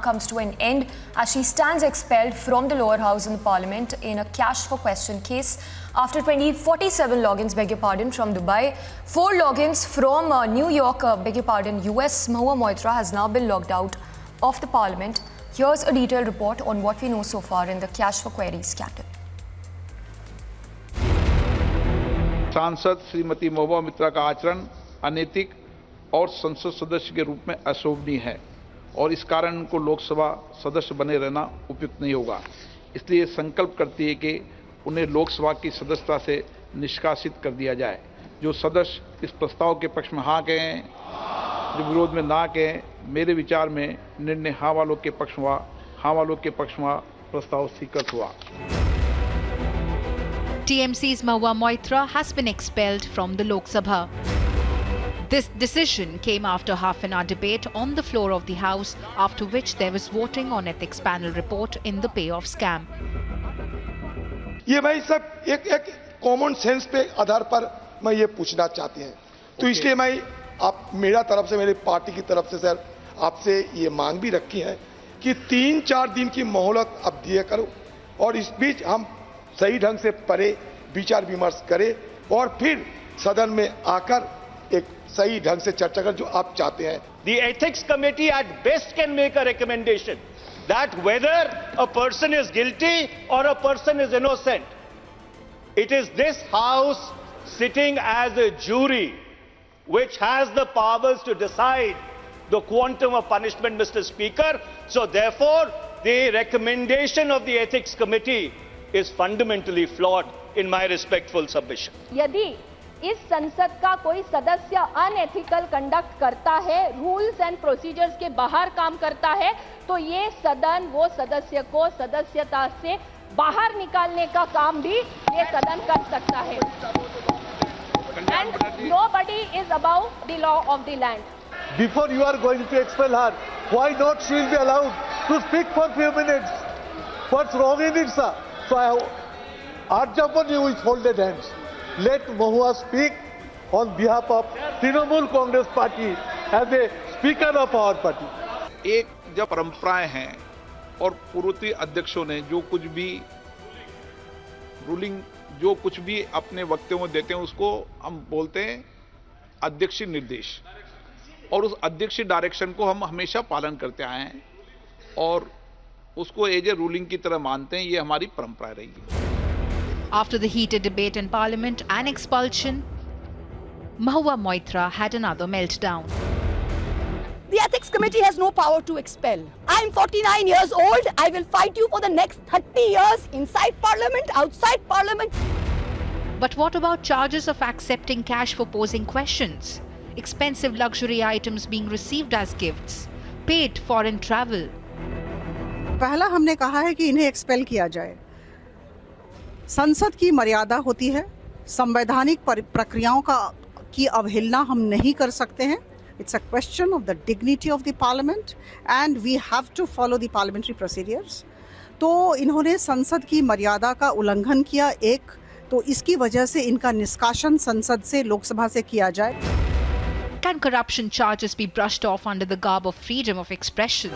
comes to an end as she stands expelled from the lower house in the parliament in a cash for question case after 47 logins, from Dubai. 4 logins from New York, US. Mahua Moitra has now been logged out of the parliament. Here's a detailed report on what we know so far in the cash for queries scandal. सांसद श्रीमती महुआ मोइत्रा का आचरण अनैतिक और संसद सदस्य के रूप में अशोभनीय है और इस कारण उनको लोकसभा सदस्य बने रहना उपयुक्त नहीं होगा। इसलिए संकल्प करती है कि उन्हें लोकसभा की सदस्यता से निष्कासित कर दिया जाए। जो सदस्य इस प्रस्ताव के पक्ष में हाँ कहें, जो विरोध में ना कहें, मेरे विचार में निर्णय हाँ वालों के पक्ष हुआ। हाँ वालों के पक्ष में प्रस्ताव स्वीकृत हुआ। TMC's Mahua Moitra has been expelled from the Lok Sabha. This decision came after half-an-hour debate on the floor of the House, after which there was voting on ethics panel report in the payoff scam. ये भाई सब एक common sense पे आधार पर मैं ये पूछना चाहते हैं, तो इसलिए मैं आप मेरा तरफ से, मेरी पार्टी की तरफ से सर आपसे ये मांग भी रखी है कि 3-4 दिन की मोहलत अब दिए करो और इस बीच हम सही ढंग से पढ़े, विचार विमर्श करें और फिर सदन में आकर एक सही ढंग से चर्चा कर जो आप चाहते हैं। The ethics committee at best can make a recommendation that whether a person is guilty or a person is innocent. It is this house sitting as a jury which has the powers to decide the quantum of punishment, Mr. Speaker. So therefore, the recommendation of the ethics committee is fundamentally flawed in my respectful submission. यदि इस संसद का कोई सदस्य unethical conduct करता है, rules and procedures के बाहर काम करता है, तो ये सदन वो सदस्य को सदस्यता से बाहर निकालने का काम भी ये सदन कर सकता है। And nobody is above the law of the land. Before you are going to expel her, why not she will be allowed to speak for a few minutes? What's wrong in it, sir? So I urge upon you with folded hands. Let Mahua speak on behalf of Trinamool Congress Party as a speaker of our party. एक जब परंपराएं हैं और पूर्ववर्ती अध्यक्षों ने जो कुछ भी रूलिंग, जो कुछ भी अपने वक्तव्यों में देते हैं, उसको हम बोलते हैं अध्यक्षीय निर्देश, और उस अध्यक्षीय डायरेक्शन को हम हमेशा पालन करते आए हैं और उसको एज ए रूलिंग की तरह मानते हैं। ये हमारी परंपरा रहेगी। After the heated debate in Parliament and expulsion, Mahua Moitra had another meltdown. The Ethics Committee has no power to expel. I'm 49 years old. I will fight you for the next 30 years inside Parliament, outside Parliament. But what about charges of accepting cash for posing questions, expensive luxury items being received as gifts, paid foreign travel? पहला हमने कहा है कि इन्हें expel किया जाए। संसद की मर्यादा होती है, संवैधानिक प्रक्रियाओं की अवहेलना हम नहीं कर सकते हैं। It's a question of the dignity of the parliament and we have to follow the parliamentary procedures. तो इन्होंने संसद की मर्यादा का उल्लंघन किया एक, तो इसकी वजह से इनका निष्कासन संसद से, लोकसभा से किया जाए। Can corruption charges be brushed off under the garb of freedom of expression?